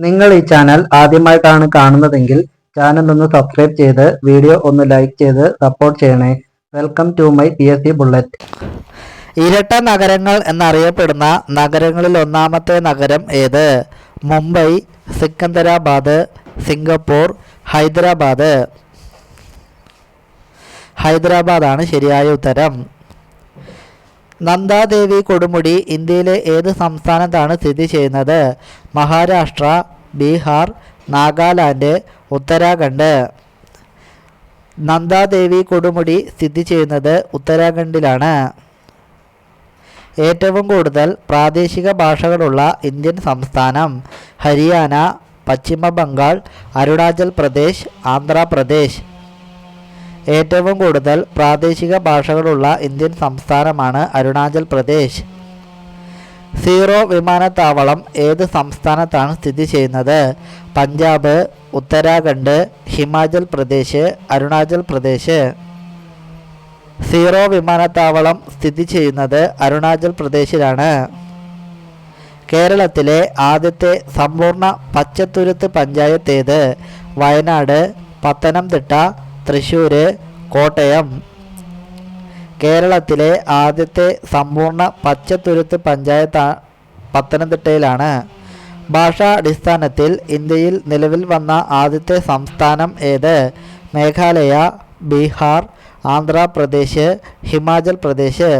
നിങ്ങൾ ഈ ചാനൽ ആദ്യമായിട്ടാണ് കാണുന്നതെങ്കിൽ ചാനൽ ഒന്ന് സബ്സ്ക്രൈബ് ചെയ്ത് വീഡിയോ ഒന്ന് ലൈക്ക് ചെയ്ത് സപ്പോർട്ട് ചെയ്യണേ. Welcome to my PSC bullet. ഇരട്ട നഗരങ്ങൾ എന്നറിയപ്പെടുന്ന നഗരങ്ങളിൽ ഒന്നാമത്തെ നഗരം ഏത്? മുംബൈ, സിക്കന്ദരാബാദ്, സിംഗപ്പൂർ, ഹൈദരാബാദ്. ഹൈദരാബാദാണ് ശരിയായ ഉത്തരം. നന്ദാദേവി കൊടുമുടി ഇന്ത്യയിലെ ഏത് സംസ്ഥാനത്താണ് സ്ഥിതി ചെയ്യുന്നത്? മഹാരാഷ്ട്ര, ബീഹാർ, നാഗാലാൻഡ്, ഉത്തരാഖണ്ഡ്. നന്ദാദേവി കൊടുമുടി സ്ഥിതി ചെയ്യുന്നത് ഉത്തരാഖണ്ഡിലാണ്. ഏറ്റവും കൂടുതൽ പ്രാദേശിക ഭാഷകളുള്ള ഇന്ത്യൻ സംസ്ഥാനം? ഹരിയാന, പശ്ചിമ ബംഗാൾ, അരുണാചൽ പ്രദേശ്, ആന്ധ്രാപ്രദേശ്. ഏറ്റവും കൂടുതൽ പ്രാദേശിക ഭാഷകളുള്ള ഇന്ത്യൻ സംസ്ഥാനമാണ് അരുണാചൽ പ്രദേശ്. സീറോ വിമാനത്താവളം ഏത് സംസ്ഥാനത്താണ് സ്ഥിതി ചെയ്യുന്നത്? പഞ്ചാബ്, ഉത്തരാഖണ്ഡ്, ഹിമാചൽ പ്രദേശ്, അരുണാചൽ പ്രദേശ്. സീറോ വിമാനത്താവളം സ്ഥിതി ചെയ്യുന്നത് അരുണാചൽ പ്രദേശിലാണ്. കേരളത്തിലെ ആദ്യത്തെ സമ്പൂർണ്ണ പച്ചത്തുരുത്ത് പഞ്ചായത്ത് ഏത്? വയനാട്, പത്തനംതിട്ട, തൃശ്ശൂർ, കോട്ടയം. കേരളത്തിലെ ആദ്യത്തെ സമ്പൂർണ്ണ പച്ചത്തുരുത്ത് പഞ്ചായത്ത് പത്തനംതിട്ടയിലാണ്. ഭാഷാടിസ്ഥാനത്തിൽ ഇന്ത്യയിൽ നിലവിൽ വന്ന ആദ്യത്തെ സംസ്ഥാനം ഏത്? മേഘാലയ, ബീഹാർ, ആന്ധ്രാപ്രദേശ്, ഹിമാചൽ പ്രദേശ്.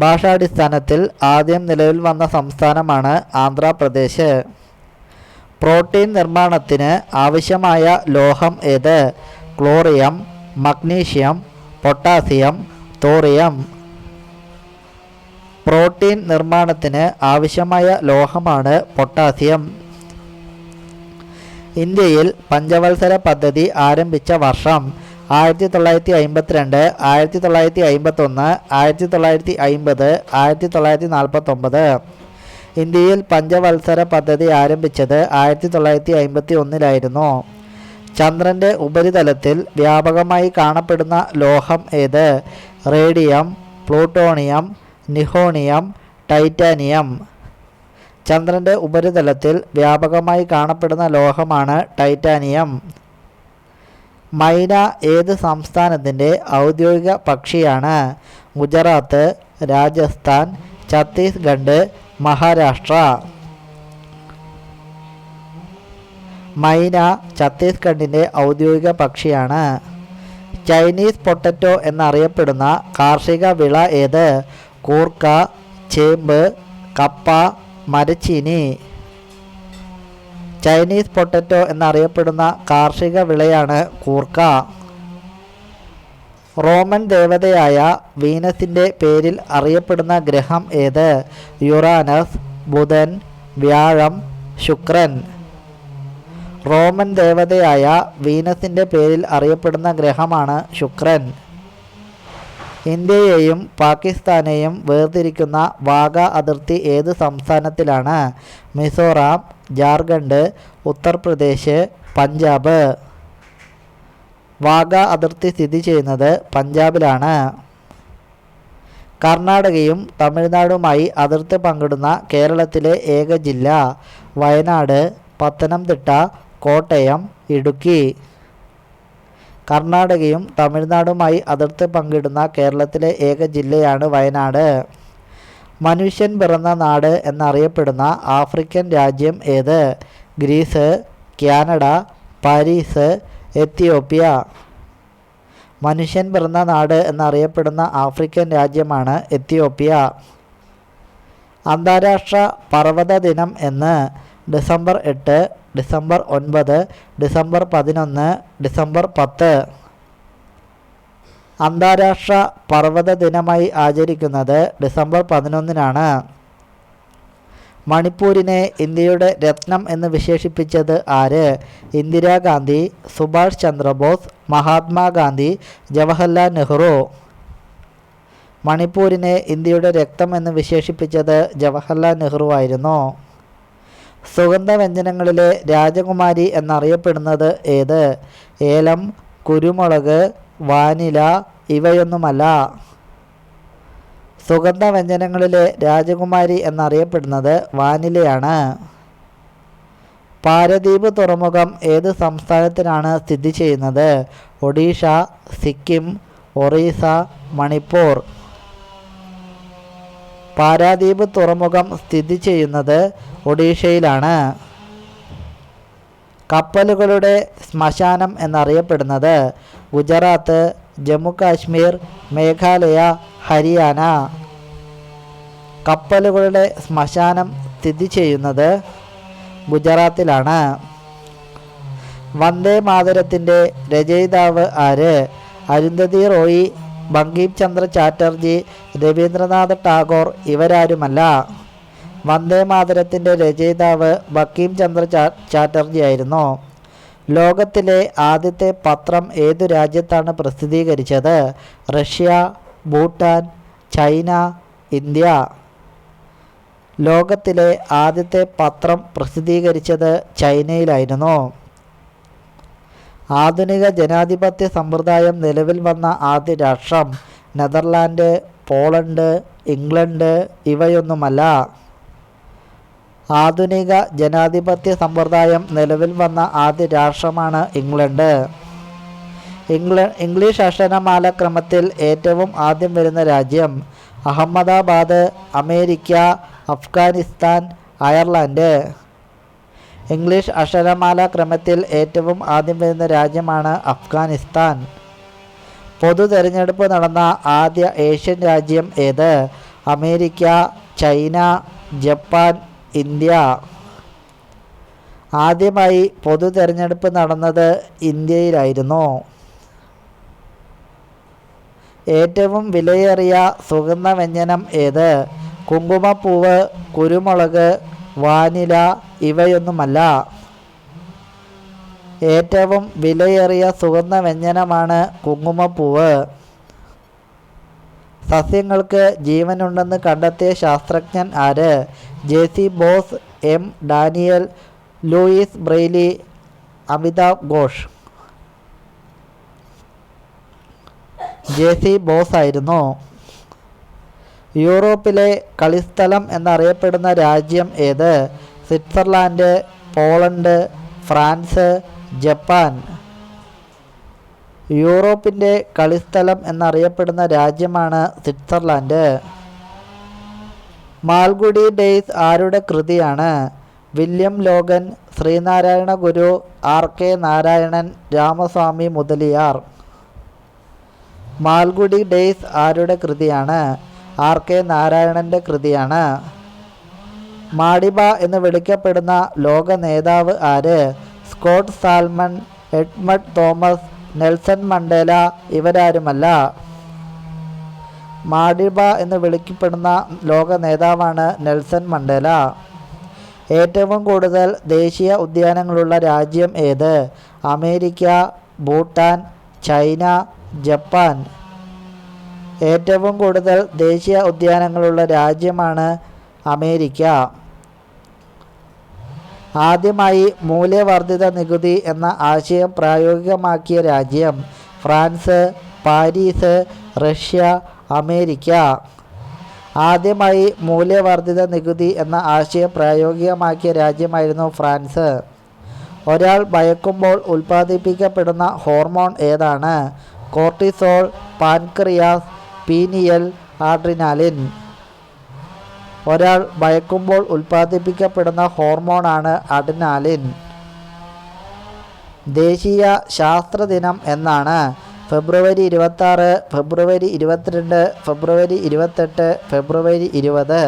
ഭാഷാടിസ്ഥാനത്തിൽ ആദ്യം നിലവിൽ വന്ന സംസ്ഥാനമാണ് ആന്ധ്രാപ്രദേശ്. പ്രോട്ടീൻ നിർമ്മാണത്തിന് ആവശ്യമായ ലോഹം ഏത്? ക്ലോറിയം, മഗ്നീഷ്യം, പൊട്ടാസ്യം, തോറിയം. പ്രോട്ടീൻ നിർമ്മാണത്തിന് ആവശ്യമായ ലോഹമാണ് പൊട്ടാസ്യം. ഇന്ത്യയിൽ പഞ്ചവത്സര പദ്ധതി ആരംഭിച്ച വർഷം? 1952, 1951, 1950, 1949. ഇന്ത്യയിൽ പഞ്ചവത്സര പദ്ധതി ആരംഭിച്ചത് 1951 ചന്ദ്രൻ്റെ ഉപരിതലത്തിൽ വ്യാപകമായി കാണപ്പെടുന്ന ലോഹം ഏത്? Radium, plutonium, nihonium, titanium. ചന്ദ്രൻ്റെ ഉപരിതലത്തിൽ വ്യാപകമായി കാണപ്പെടുന്ന ലോഹമാണ് ടൈറ്റാനിയം. മൈന ഏത് സംസ്ഥാനത്തിൻ്റെ ഔദ്യോഗിക പക്ഷിയാണ്? ഗുജറാത്ത്, രാജസ്ഥാൻ, ഛത്തീസ്ഗഡ്, മഹാരാഷ്ട്ര. മൈന ഛത്തീസ്ഗഡിൻ്റെ ഔദ്യോഗിക പക്ഷിയാണ്. ചൈനീസ് പൊട്ടറ്റോ എന്നറിയപ്പെടുന്ന കാർഷിക വിള ഏത്? കൂർക്ക, ചേമ്പ്, കപ്പ, മരച്ചീനി. ചൈനീസ് പൊട്ടറ്റോ എന്നറിയപ്പെടുന്ന കാർഷിക വിളയാണ് കൂർക്ക. റോമൻ ദേവതയായ വീനസിൻ്റെ പേരിൽ അറിയപ്പെടുന്ന ഗ്രഹം ഏത്? യുറാനസ്, ബുധൻ, വ്യാഴം, ശുക്രൻ. റോമൻ ദേവതയായ വീനസിൻ്റെ പേരിൽ അറിയപ്പെടുന്ന ഗ്രഹമാണ് ശുക്രൻ. ഇന്ത്യയെയും പാകിസ്ഥാനെയും വേർതിരിക്കുന്ന വാഗ അതിർത്തി ഏത് സംസ്ഥാനത്തിലാണ്? മിസോറാം, ജാർഖണ്ഡ്, ഉത്തർപ്രദേശ്, പഞ്ചാബ്. വാഗ അതിർത്തി സ്ഥിതി ചെയ്യുന്നത് പഞ്ചാബിലാണ്. കർണാടകയും തമിഴ്നാടുമായി അതിർത്തി പങ്കിടുന്ന കേരളത്തിലെ ഏക ജില്ല? വയനാട്, പത്തനംതിട്ട, കോട്ടയം, ഇടുക്കി. കർണാടകയും തമിഴ്നാടുമായി അതിർത്തി പങ്കിടുന്ന കേരളത്തിലെ ഏക ജില്ലയാണ് വയനാട്. മനുഷ്യൻ പിറന്ന നാട് എന്നറിയപ്പെടുന്ന ആഫ്രിക്കൻ രാജ്യം ഏത്? Greece, Canada, Paris, Ethiopia. മനുഷ്യൻ പിറന്ന നാട് എന്നറിയപ്പെടുന്ന ആഫ്രിക്കൻ രാജ്യമാണ് എത്യോപ്യ. അന്താരാഷ്ട്ര പർവ്വത ദിനം എന്ന്? December 8, December 9, December 11, December 10. അന്താരാഷ്ട്ര പർവ്വത ദിനമായി ആചരിക്കുന്നത് ഡിസംബർ 11. മണിപ്പൂരിനെ ഇന്ത്യയുടെ രത്നം എന്ന് വിശേഷിപ്പിച്ചത് ആര്? ഇന്ദിരാഗാന്ധി, സുഭാഷ് ചന്ദ്രബോസ്, മഹാത്മാഗാന്ധി, ജവഹർലാൽ നെഹ്റു. മണിപ്പൂരിനെ ഇന്ത്യയുടെ രക്തം എന്ന് വിശേഷിപ്പിച്ചത് ജവഹർലാൽ നെഹ്റു ആയിരുന്നു. സുഗന്ധവ്യഞ്ജനങ്ങളിലെ രാജകുമാരി എന്നറിയപ്പെടുന്നത് ഏത്? ഏലം, കുരുമുളക്, വാനില ഇവയൊന്നുമല്ല. സുഗന്ധവ്യഞ്ജനങ്ങളിലെ രാജകുമാരി എന്നറിയപ്പെടുന്നത് വാനിലയാണ്. പാരദീപ് തുറമുഖം ഏത് സംസ്ഥാനത്തിനാണ് സ്ഥിതി ചെയ്യുന്നത്? ഒഡീഷ, സിക്കിം, ഒറീസ, മണിപ്പൂർ. പാരാദീപ് തുറമുഖം സ്ഥിതി ചെയ്യുന്നത് ഒഡീഷയിലാണ്. കപ്പലുകളുടെ ശ്മശാനം എന്നറിയപ്പെടുന്നത്? ഗുജറാത്ത്, ജമ്മു കാശ്മീർ, മേഘാലയ, ഹരിയാന. കപ്പലുകളുടെ ശ്മശാനം സ്ഥിതി ചെയ്യുന്നത് ഗുജറാത്തിലാണ്. വന്ദേ മാതരത്തിൻ്റെ രചയിതാവ് ആര്? അരുന്ധതി റോയി, ബങ്കിം ചന്ദ്ര ചാറ്റർജി, രവീന്ദ്രനാഥ് ടാഗോർ. ഇവരാരുമല്ല. വന്ദേ മാതരത്തിൻ്റെ രചയിതാവ് ബങ്കിം ചന്ദ്ര ചാറ്റർജി ആയിരുന്നു. ലോകത്തിലെ ആദ്യത്തെ പത്രം ഏതു രാജ്യത്താണ് പ്രസിദ്ധീകരിച്ചത്? Russia, Bhutan, China, India. ലോകത്തിലെ ആദ്യത്തെ പത്രം പ്രസിദ്ധീകരിച്ചത് ചൈനയിലായിരുന്നു. ആധുനിക ജനാധിപത്യ സമ്പ്രദായം നിലവിൽ വന്ന ആദ്യ രാഷ്ട്രം? Netherland, Poland, England. ഇവയൊന്നുമല്ല. ആധുനിക ജനാധിപത്യ സമ്പ്രദായം നിലവിൽ വന്ന ആദ്യ രാഷ്ട്രമാണ് ഇംഗ്ലണ്ട്. ഇംഗ്ലീഷ് അക്ഷരമാല ക്രമത്തിൽ ഏറ്റവും ആദ്യം വരുന്ന രാജ്യം? Ahmedabad, America, Afghanistan, Ireland. English അക്ഷരമാല ക്രമത്തിൽ ഏറ്റവും ആദ്യം വരുന്ന രാജ്യമാണ് അഫ്ഗാനിസ്ഥാൻ. പൊതു തെരഞ്ഞെടുപ്പ് നടന്ന ആദ്യ ഏഷ്യൻ രാജ്യം ഏത്? America, China, Japan, India. ആദ്യമായി പൊതു തെരഞ്ഞെടുപ്പ് നടന്നത് ഇന്ത്യയിലായിരുന്നു. ഏറ്റവും വിലയേറിയ സുഗന്ധവ്യഞ്ജനം ഏത്? കുങ്കുമപ്പൂവ്, കുരുമുളക്, വാനില. ഇവയൊന്നുമല്ല. ഏറ്റവും വിലയേറിയ സുഗന്ധവ്യഞ്ജനമാണ് കുങ്കുമപ്പൂവ്. സസ്യങ്ങൾക്ക് ജീവനുണ്ടെന്ന് കണ്ടെത്തിയ ശാസ്ത്രജ്ഞൻ ആര്? J C. Bose, M. Daniel, Louis Braille, Amitav Ghosh. J C. Bose ആയിരുന്നു. യൂറോപ്പിലെ കളിസ്ഥലം എന്നറിയപ്പെടുന്ന രാജ്യം ഏത്? Switzerland, Poland, France, Japan. യൂറോപ്പിൻ്റെ കളിസ്ഥലം എന്നറിയപ്പെടുന്ന രാജ്യമാണ് സ്വിറ്റ്സർലാൻഡ്. മാൽഗുഡി ഡേയ്സ് ആരുടെ കൃതിയാണ്? William Logan, Sreenarayana Guru, R K. Narayanan, Ramaswamy Mudaliar. Malgudi Days ആരുടെ കൃതിയാണ്? ആർ.കെ. നാരായണൻ്റെ കൃതിയാണ്. മാഡിബ എന്ന് വിളിക്കപ്പെടുന്ന ലോക നേതാവ് ആര്? Scott Salmon, Edmund Thomas, Nelson Mandela. ഇവരാരുമല്ല. മാഡിബ എന്ന് വിളിക്കപ്പെടുന്ന ലോക നേതാവാണ് നെൽസൺ മണ്ടേല. ഏറ്റവും കൂടുതൽ ദേശീയ ഉദ്യാനങ്ങളുള്ള രാജ്യം ഏത്? America, Bhutan, China, Japan. ഏറ്റവും കൂടുതൽ ദേശീയ ഉദ്യാനങ്ങളുള്ള രാജ്യമാണ് അമേരിക്ക. ആദ്യമായി മൂല്യവർദ്ധിത നികുതി എന്ന ആശയം പ്രായോഗികമാക്കിയ രാജ്യം? France, Paris, Russia, America. ആദ്യമായി മൂല്യവർദ്ധിത നികുതി എന്ന ആശയം പ്രായോഗികമാക്കിയ രാജ്യമായിരുന്നു ഫ്രാൻസ്. ഒരാൾ ഭയക്കുമ്പോൾ ഉൽപ്പാദിപ്പിക്കപ്പെടുന്ന ഹോർമോൺ ഏതാണ്? Cortisol, pancreas, pineal, adrenaline. ഒരാൾ ഭയക്കുമ്പോൾ ഉൽപ്പാദിപ്പിക്കപ്പെടുന്ന ഹോർമോണാണ് അഡ്രിനാലിൻ. ദേശീയ ശാസ്ത്ര ദിനം എന്നാണ്? ഫെബ്രുവരി 26, ഫെബ്രുവരി 22, ഫെബ്രുവരി 28, ഫെബ്രുവരി 20.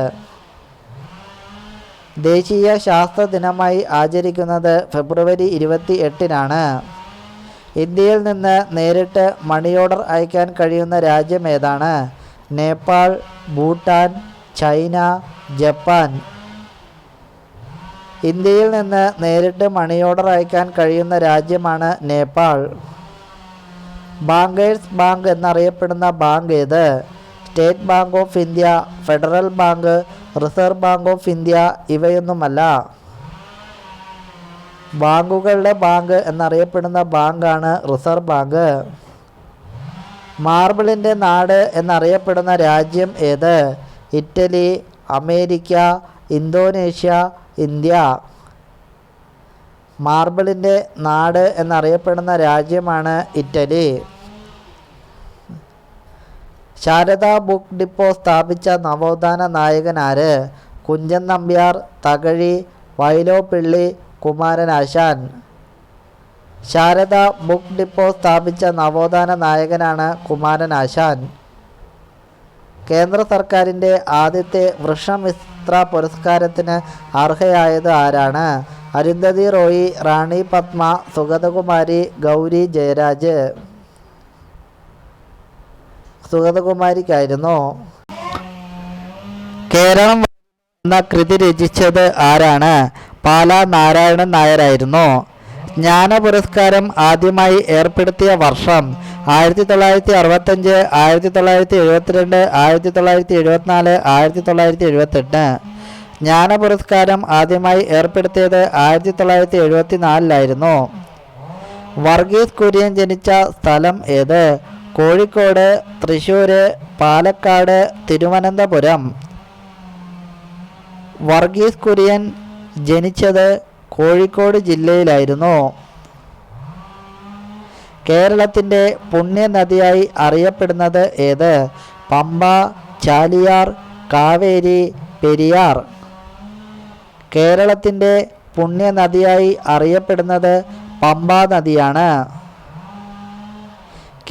ദേശീയ ശാസ്ത്ര ദിനമായി ആചരിക്കുന്നത് ഫെബ്രുവരി 28-നാണ്. ഇന്ത്യയിൽ നിന്ന് നേരിട്ട് മണി ഓർഡർ അയക്കാൻ കഴിയുന്ന രാജ്യം ഏതാണ്? Nepal, Bhutan, China, Japan. ഇന്ത്യയിൽ നിന്ന് നേരിട്ട് മണി ഓർഡർ അയക്കാൻ കഴിയുന്ന രാജ്യമാണ് നേപ്പാൾ. ബാങ്കേഴ്സ് ബാങ്ക് എന്നറിയപ്പെടുന്ന ബാങ്ക് ഏത്? State Bank of India, Federal Bank, Reserve Bank of India. ഇവയൊന്നുമല്ല. ബാങ്കുകളുടെ ബാങ്ക് എന്നറിയപ്പെടുന്ന ബാങ്കാണ് റിസർവ് ബാങ്ക്. മാർബിളിൻ്റെ നാട് എന്നറിയപ്പെടുന്ന രാജ്യം ഏത്? Italy, America, Indonesia, India. മാർബിളിൻ്റെ നാട് എന്നറിയപ്പെടുന്ന രാജ്യമാണ് ഇറ്റലി. ശാരദാ ബുക്ക് ഡിപ്പോ സ്ഥാപിച്ച നവോത്ഥാന നായകനാര്? കുഞ്ചൻ നമ്പ്യാർ, തകഴി, വൈലോപ്പിള്ളി, കുമാരനാശാൻ. ശാരദാ ബുക്ക് ഡിപ്പോ സ്ഥാപിച്ച നവോത്ഥാന നായകനാണ് കുമാരനാശാൻ. കേന്ദ്ര സർക്കാരിൻ്റെ ആദ്യത്തെ വൃഷമിത്ര പുരസ്കാരത്തിന് അർഹയായത് ആരാണ്? അരുന്ധതി റോയി, റാണി പത്മ, സുഗതകുമാരി, ഗൗരി ജയരാജ്. സുഗതകുമാരിക്കായിരുന്നു. കേരളം എന്ന കൃതി രചിച്ചത് ആരാണ്? പാലാ നാരായണൻ നായരായിരുന്നു. ജ്ഞാന പുരസ്കാരം ആദ്യമായി ഏർപ്പെടുത്തിയ വർഷം 1965, 1972, 1974, 1978. ജ്ഞാന പുരസ്കാരം ആദ്യമായി ഏർപ്പെടുത്തിയത് 1974 വർഗീസ് കുര്യൻ ജനിച്ച സ്ഥലം ഏത്? കോഴിക്കോട്, തൃശ്ശൂർ, പാലക്കാട്, തിരുവനന്തപുരം. വർഗീസ് കുര്യൻ ജനിച്ചത് കോഴിക്കോട് ജില്ലയിലായിരുന്നു. കേരളത്തിൻ്റെ പുണ്യനദിയായി അറിയപ്പെടുന്നത് ഏത്? പമ്പ, ചാലിയാർ, കാവേരി, പെരിയാർ. കേരളത്തിൻ്റെ പുണ്യനദിയായി അറിയപ്പെടുന്നത് പമ്പാ നദിയാണ്.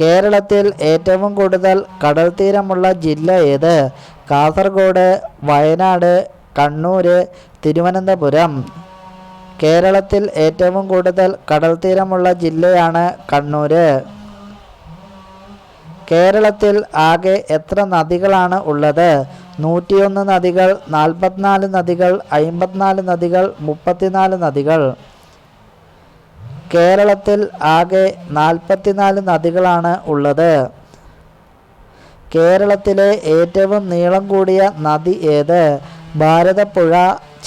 കേരളത്തിൽ ഏറ്റവും കൂടുതൽ കടൽത്തീരമുള്ള ജില്ല ഏത്? കാസർഗോഡ്, വയനാട്, കണ്ണൂർ, തിരുവനന്തപുരം. കേരളത്തിൽ ഏറ്റവും കൂടുതൽ കടൽത്തീരമുള്ള ജില്ലയാണ് കണ്ണൂർ. കേരളത്തിൽ ആകെ എത്ര നദികളാണ് ഉള്ളത്? 101 നദികൾ, 44 നദികൾ, 54 നദികൾ, 34 നദികൾ. കേരളത്തിൽ ആകെ 44 നദികളാണ് ഉള്ളത്. കേരളത്തിലെ ഏറ്റവും നീളം കൂടിയ നദി ഏത്? ഭാരതപ്പുഴ,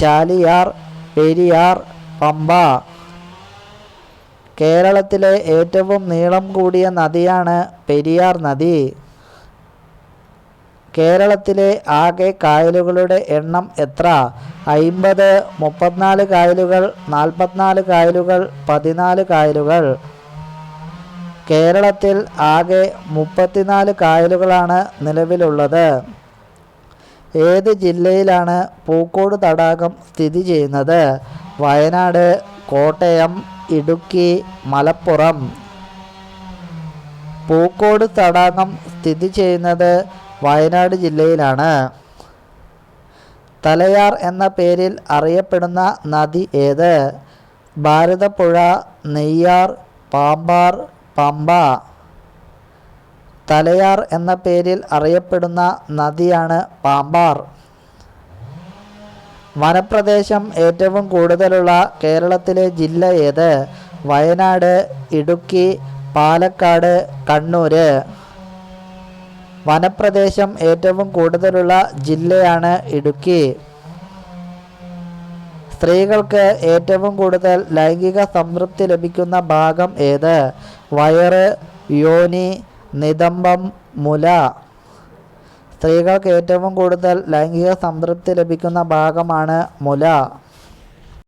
ചാലിയാർ, പെരിയാർ, പമ്പ. കേരളത്തിലെ ഏറ്റവും നീളം കൂടിയ നദിയാണ് പെരിയാർ നദി. കേരളത്തിലെ ആകെ കായലുകളുടെ എണ്ണം എത്ര? 50, 34 കായലുകൾ, 44 കായലുകൾ, 14 കായലുകൾ. കേരളത്തിൽ ആകെ 34 കായലുകളാണ് നിലവിലുള്ളത്. ഏത് ജില്ലയിലാണ് പൂക്കോട് തടാകം സ്ഥിതി ചെയ്യുന്നത്? വയനാട്, കോട്ടയം, ഇടുക്കി, മലപ്പുറം. പൂക്കോട് തടാകം സ്ഥിതി ചെയ്യുന്നത് വയനാട് ജില്ലയിലാണ്. തലയാർ എന്ന പേരിൽ അറിയപ്പെടുന്ന നദി ഏത്? ഭാരതപ്പുഴ, നെയ്യാർ, പാമ്പാർ, പമ്പ. തലയാർ എന്ന പേരിൽ അറിയപ്പെടുന്ന നദിയാണ് പാമ്പാർ. വനപ്രദേശം ഏറ്റവും കൂടുതലുള്ള കേരളത്തിലെ ജില്ല ഏത്? വയനാട്, ഇടുക്കി, പാലക്കാട്, കണ്ണൂർ. വനപ്രദേശം ഏറ്റവും കൂടുതലുള്ള ജില്ലയാണ് ഇടുക്കി. സ്ത്രീകൾക്ക് ഏറ്റവും കൂടുതൽ ലൈംഗിക സംതൃപ്തി ലഭിക്കുന്ന ഭാഗം ഏത്? വയറ്, യോനി, നിതംബം, മുല. സ്ത്രീകൾക്ക് ഏറ്റവും കൂടുതൽ ലൈംഗിക സംതൃപ്തി ലഭിക്കുന്ന ഭാഗമാണ് മുല.